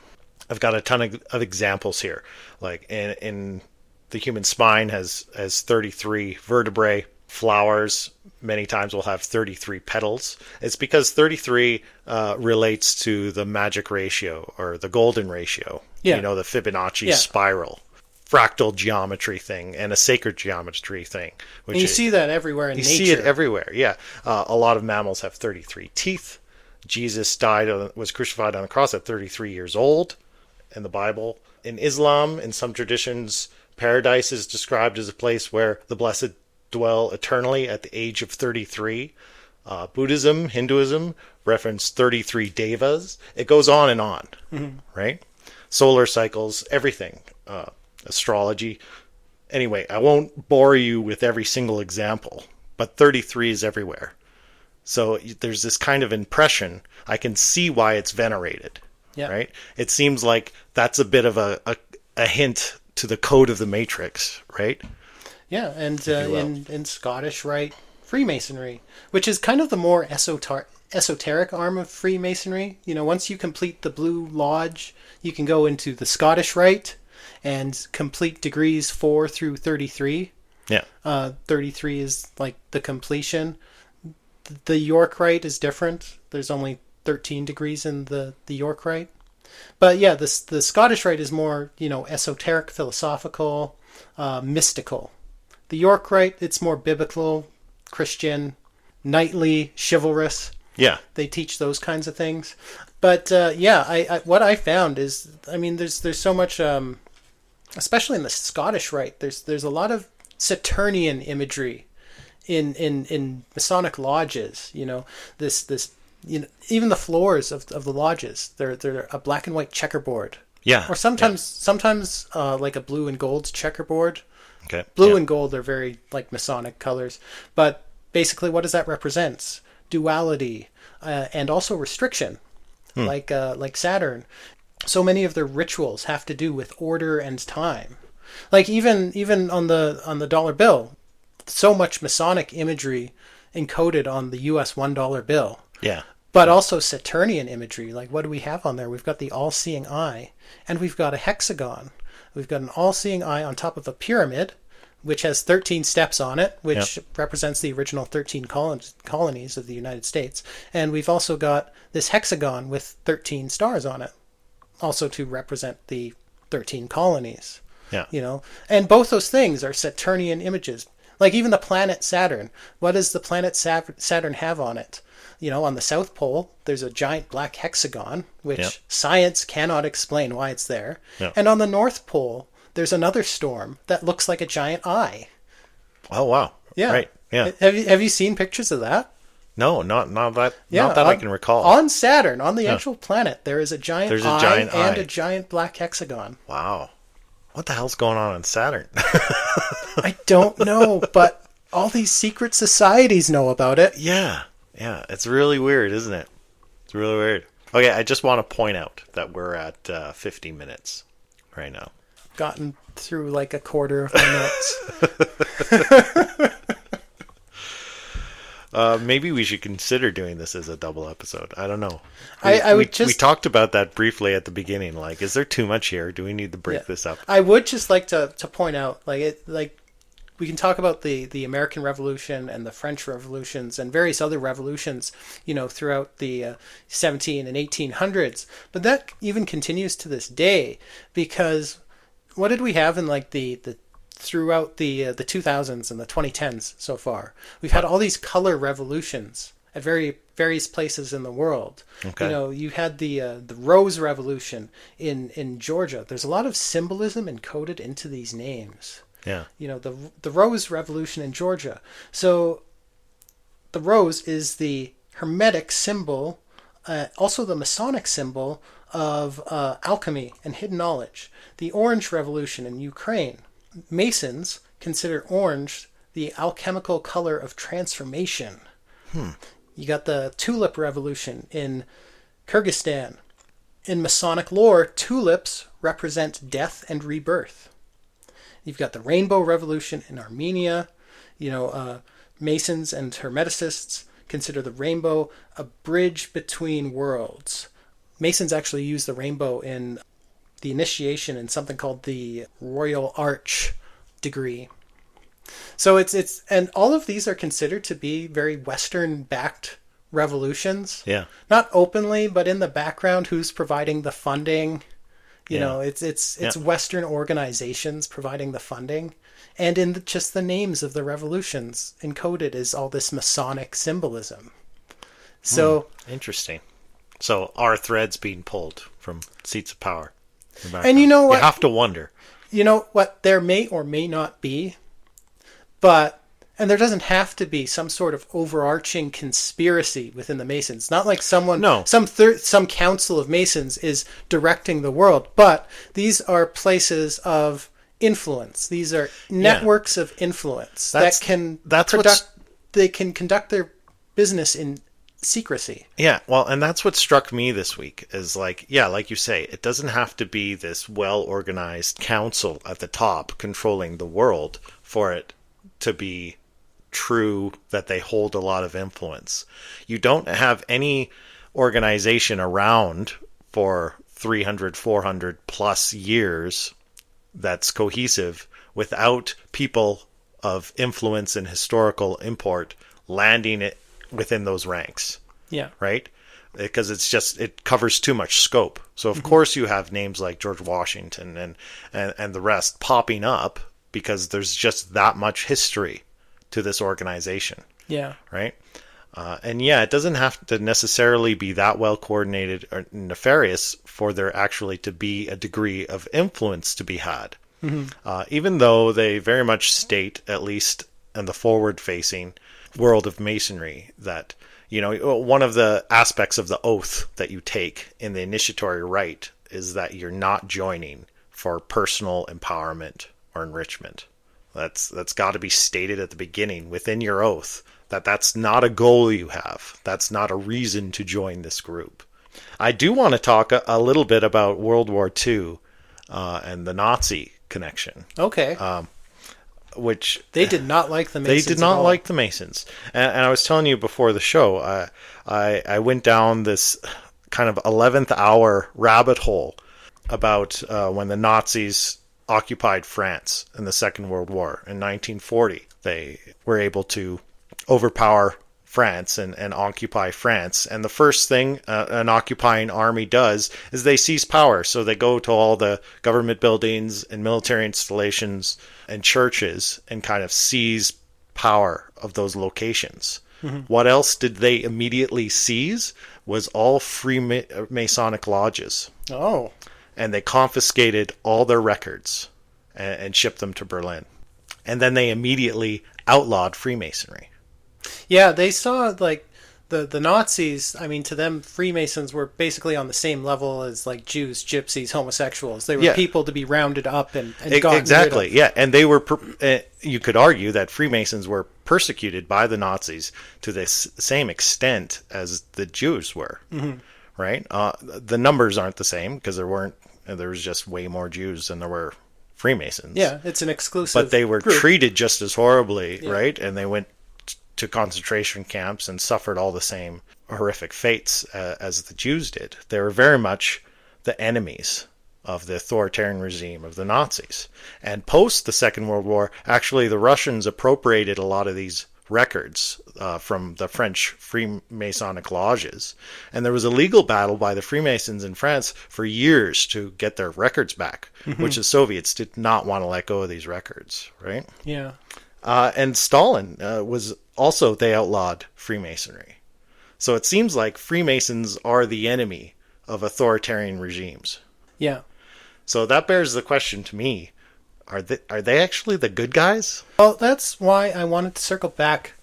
I've got a ton of examples here. Like in the human spine has 33 vertebrae. Flowers many times will have 33 petals. It's because 33 relates to the magic ratio or the golden ratio. Yeah. The Fibonacci spiral. Fractal geometry thing and a sacred geometry thing. And you see that everywhere in nature. You see it everywhere, yeah. A lot of mammals have 33 teeth. Jesus was crucified on the cross at 33 years old in the Bible. In Islam, in some traditions, paradise is described as a place where the blessed dwell eternally at the age of 33. Buddhism, Hinduism reference 33 devas. It goes on and on, right? Solar cycles, everything. Astrology. Anyway, I won't bore you with every single example, but 33 is everywhere. So there's this kind of impression. I can see why it's venerated, right? It seems like that's a bit of a hint to the code of the matrix, right? Yeah, and in Scottish Rite Freemasonry, which is kind of the more esoteric arm of Freemasonry. Once you complete the Blue Lodge, you can go into the Scottish Rite and complete degrees 4 through 33. Yeah. 33 is like the completion. The York Rite is different. There's only 13 degrees in the York Rite. But yeah, the Scottish Rite is more, esoteric, philosophical, mystical. The York Rite, it's more biblical, Christian, knightly, chivalrous. Yeah. They teach those kinds of things. But I what I found is, there's so much, especially in the Scottish Rite, there's a lot of Saturnian imagery in Masonic lodges. This even the floors of the lodges, they're a black and white checkerboard. Yeah. Or sometimes like a blue and gold checkerboard. Okay. Blue and gold are very like Masonic colors, but basically, what does that represent? Duality, and also restriction, like Saturn. So many of their rituals have to do with order and time. Like even on the dollar bill, so much Masonic imagery encoded on the US $1 bill. Yeah. But also Saturnian imagery. Like, what do we have on there? We've got the all-seeing eye, and we've got a hexagon. We've got an all-seeing eye on top of a pyramid which has 13 steps on it, which represents the original 13 colonies of the United States. And we've also got this hexagon with 13 stars on it, also to represent the 13 colonies. Yeah. You know, and both those things are Saturnian images. Like even the planet Saturn. What does the planet Saturn have on it? You know, on the South Pole, there's a giant black hexagon, which science cannot explain why it's there. Yeah. And on the North Pole, there's another storm that looks like a giant eye. Oh, wow. Yeah. Right. Yeah. Have you seen pictures of that? No, not that I can recall. On Saturn, on the actual planet, there is a giant eye and eye. a giant black hexagon. Wow. What the hell's going on Saturn? I don't know, but all these secret societies know about it. Yeah. Yeah. It's really weird, isn't it? It's really weird. Okay, I just want to point out that we're at 50 minutes right now. Gotten through like a quarter of my notes. Maybe we should consider doing this as a double episode. I don't know. We talked about that briefly at the beginning. Like, is there too much here? Do we need to break this up? I would just like to point out, we can talk about the American Revolution and the French Revolutions and various other revolutions, you know, throughout the 17 and 1800s. But that even continues to this day, because what did we have in like the throughout the 2000s and the 2010s so far? We've had all these color revolutions at various places in the world. Okay. You know, you had the Rose Revolution in Georgia. There's a lot of symbolism encoded into these names. Yeah. You know, the Rose Revolution in Georgia. So the rose is the Hermetic symbol, also the Masonic symbol of alchemy and hidden knowledge. The Orange Revolution in Ukraine. Masons consider orange the alchemical color of transformation. You got the Tulip Revolution in Kyrgyzstan. In Masonic lore, tulips represent death and rebirth. You've got the Rainbow Revolution in Armenia. You know, Masons and Hermeticists consider the rainbow a bridge between worlds. Masons actually use the rainbow in the initiation in something called the Royal Arch degree. So it's and all of these are considered to be very Western-backed revolutions. Yeah. Not openly, but in the background, who's providing the funding? You know, it's Western organizations providing the funding, and in just the names of the revolutions encoded is all this Masonic symbolism. So interesting. So are threads being pulled from seats of power? And you know what? You have to wonder. You know what? There may or may not be, and there doesn't have to be some sort of overarching conspiracy within the Masons. Not like some council of Masons is directing the world, but these are places of influence. These are networks of influence that can conduct their business in secrecy. Yeah, well, and that's what struck me this week is like you say, it doesn't have to be this well-organized council at the top controlling the world for it to be true that they hold a lot of influence. You don't have any organization around for 300, 400 plus years that's cohesive without people of influence and historical import landing it within those ranks. Yeah. Right? Because it covers too much scope. So of course you have names like George Washington and the rest popping up because there's just that much history to this organization. Yeah. Right? It doesn't have to necessarily be that well coordinated or nefarious for there actually to be a degree of influence to be had. Even though they very much state, at least in the forward-facing world of Masonry, that, you know, one of the aspects of the oath that you take in the initiatory rite is that you're not joining for personal empowerment or enrichment. That's got to be stated at the beginning within your oath, that that's not a goal you have. That's not a reason to join this group. I do want to talk a little bit about World War II and the Nazi connection. Okay. Which they did not like the Masons. They did not like the Masons. And I was telling you before the show, I went down this kind of 11th hour rabbit hole about when the Nazis occupied France in the Second World War in 1940. They were able to overpower France and occupy France. And the first thing an occupying army does is they seize power. So they go to all the government buildings and military installations and churches and kind of seize power of those locations. Mm-hmm. What else did they immediately seize was all Freemasonic lodges. Oh. And they confiscated all their records and shipped them to Berlin. And then they immediately outlawed Freemasonry. Yeah, they saw, like, the Nazis, I mean, to them, Freemasons were basically on the same level as, like, Jews, gypsies, homosexuals. They were people to be rounded up and gotten exactly, rid of. Yeah. And they were, you could argue that Freemasons were persecuted by the Nazis to the same extent as the Jews were, mm-hmm. right? The numbers aren't the same because there was just way more Jews than there were Freemasons. Yeah, it's an exclusive But they were group. treated just as horribly, right? And they went to concentration camps and suffered all the same horrific fates as the Jews did. They were very much the enemies of the authoritarian regime of the Nazis. And post the Second World War, actually the Russians appropriated a lot of these records from the French Freemasonic lodges. And there was a legal battle by the Freemasons in France for years to get their records back, mm-hmm. which the Soviets did not want to let go of these records, right? Yeah. And Stalin was also, they outlawed Freemasonry. So it seems like Freemasons are the enemy of authoritarian regimes. Yeah. So that bears the question to me, are they actually the good guys? Well, that's why I wanted to circle back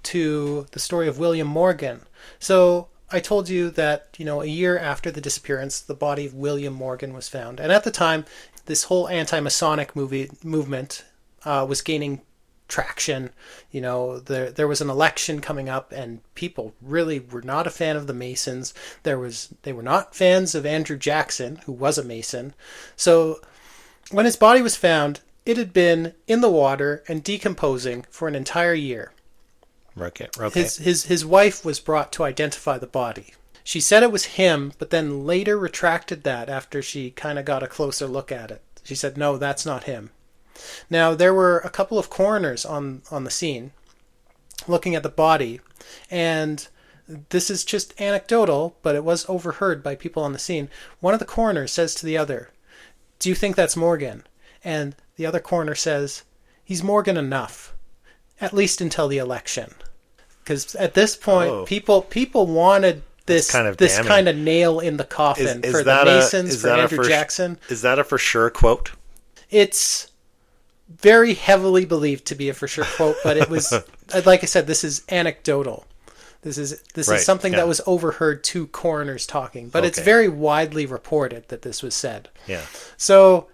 to the story of William Morgan. So I told you that, a year after the disappearance, the body of William Morgan was found. And at the time, this whole anti-Masonic movement was gaining traction. There was an election coming up and people really were not a fan of the Masons. They were not fans of Andrew Jackson, who was a Mason. So when his body was found, it had been in the water and decomposing for an entire year. Okay. His wife was brought to identify the body. She said it was him, but then later retracted that after she kind of got a closer look at it. She said, no, that's not him. Now, there were a couple of coroners on the scene looking at the body, and this is just anecdotal, but it was overheard by people on the scene. One of the coroners says to the other, do you think that's Morgan? And the other coroner says, he's Morgan enough, at least until the election. Because at this point, people wanted this kind of nail in the coffin for the Masons, for Andrew Jackson. Is that a for sure quote? It's very heavily believed to be a for sure quote, but it was, like I said, this is anecdotal. This is something that was overheard, two coroners talking, but it's very widely reported that this was said. Yeah. So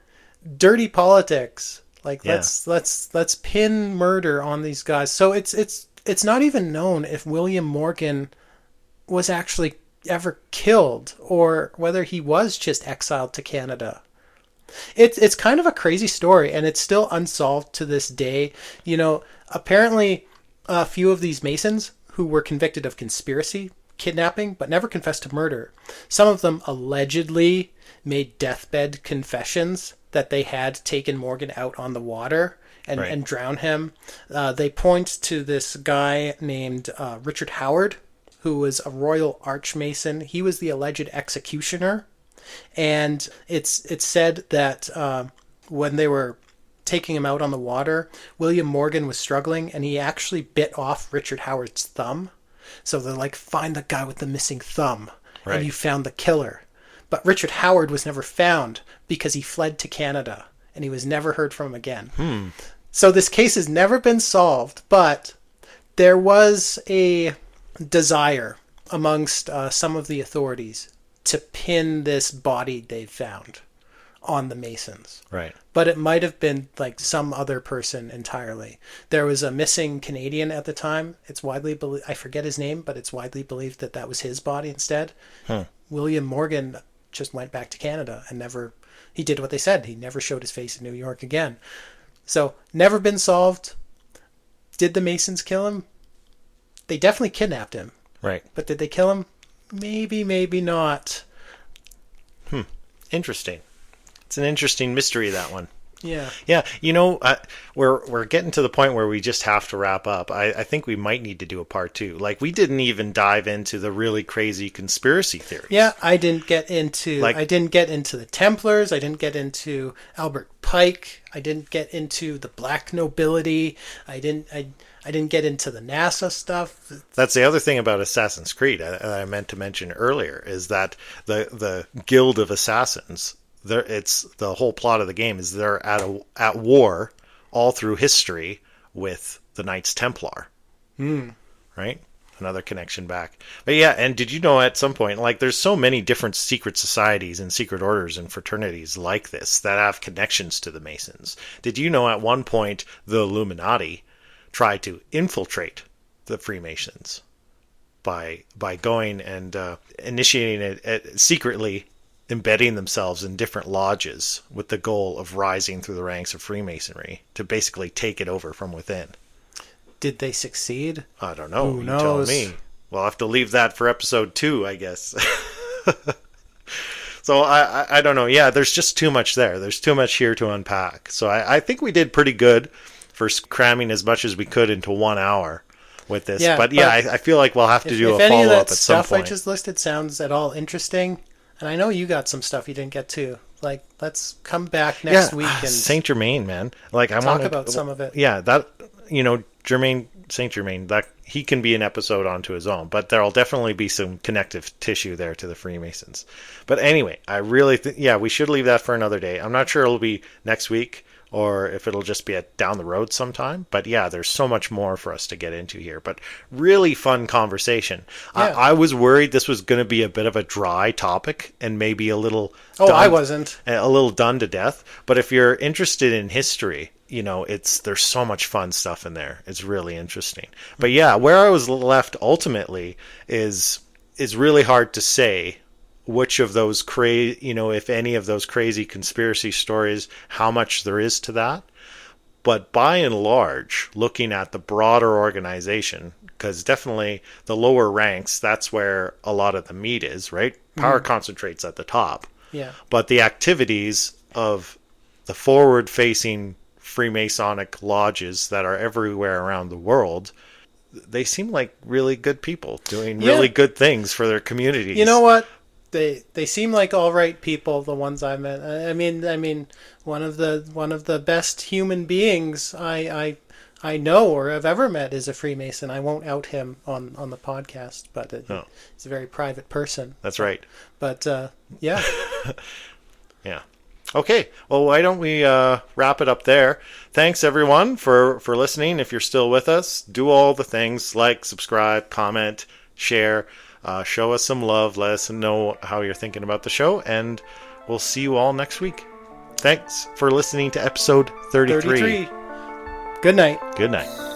dirty politics, like let's pin murder on these guys. So it's not even known if William Morgan was actually ever killed or whether he was just exiled to Canada. It's kind of a crazy story, and it's still unsolved to this day. Apparently a few of these Masons who were convicted of conspiracy, kidnapping, but never confessed to murder. Some of them allegedly made deathbed confessions that they had taken Morgan out on the water and drowned him. They point to this guy named Richard Howard, who was a Royal Archmason. He was the alleged executioner. And it's said that when they were taking him out on the water, William Morgan was struggling, and he actually bit off Richard Howard's thumb. So they're like, find the guy with the missing thumb, and you found the killer. But Richard Howard was never found because he fled to Canada, and he was never heard from again. So this case has never been solved, but there was a desire amongst some of the authorities to pin this body they found on the Masons. Right. But it might have been like some other person entirely. There was a missing Canadian at the time. It's widely believed, I forget his name, but it's widely believed that was his body instead. William Morgan just went back to Canada and he did what they said. He never showed his face in New York again. So, never been solved. Did the Masons kill him? They definitely kidnapped him. Right. But did they kill him? Maybe, maybe not. Interesting. It's an interesting mystery, that one. Yeah. Yeah, we're getting to the point where we just have to wrap up. I think we might need to do a part 2. Like, we didn't even dive into the really crazy conspiracy theories. Yeah, I didn't get into the Templars. I didn't get into Albert Pike. I didn't get into the black nobility. I didn't get into the NASA stuff. That's the other thing about Assassin's Creed I meant to mention earlier, is that the Guild of Assassins, it's the whole plot of the game is they're at war all through history with the Knights Templar. Right? Another connection back. But yeah, and did you know at some point, like, there's so many different secret societies and secret orders and fraternities like this that have connections to the Masons. Did you know at one point the Illuminati tried to infiltrate the Freemasons by going and initiating it secretly, embedding themselves in different lodges with the goal of rising through the ranks of Freemasonry to basically take it over from within? Did they succeed? I don't know. Who You knows? tell me. We'll have to leave that for episode 2, I guess. So I don't know. Yeah, there's just too much there. There's too much here to unpack. So I think we did pretty good for cramming as much as we could into 1 hour with this. Yeah, but yeah, I feel like we'll have to do a if any of follow-up that at some stuff I point. just listed sounds at all interesting, and I know you got some stuff you didn't get to. Like, let's come back next week and Saint Germain, man. Like, I talk about some of it. Yeah, that, Saint Germain, that he can be an episode onto his own, but there'll definitely be some connective tissue there to the Freemasons. But anyway, I really think, we should leave that for another day. I'm not sure it'll be next week or if it'll just be down the road sometime. But yeah, there's so much more for us to get into here. But really fun conversation. Yeah. I was worried this was going to be a bit of a dry topic and maybe a little... I wasn't. A little done to death. But if you're interested in history, there's so much fun stuff in there. It's really interesting. But yeah, where I was left ultimately is really hard to say which of those if any of those crazy conspiracy stories, how much there is to that. But by and large, looking at the broader organization, because definitely the lower ranks, that's where a lot of the meat is, right? Power concentrates at the top. Yeah. But the activities of the forward-facing Freemasonic lodges that are everywhere around the world, they seem like really good people doing really good things for their communities. You know what? They seem like all right people, the ones I met. I mean, one of the best human beings I know or have ever met is a Freemason. I won't out him on the podcast, but he's a very private person. That's right. But yeah. Yeah. Okay. Well, why don't we wrap it up there? Thanks everyone for listening. If you're still with us, do all the things like subscribe, comment, share. Show us some love. Let us know how you're thinking about the show, and we'll see you all next week. Thanks for listening to episode 33. Good night. Good night.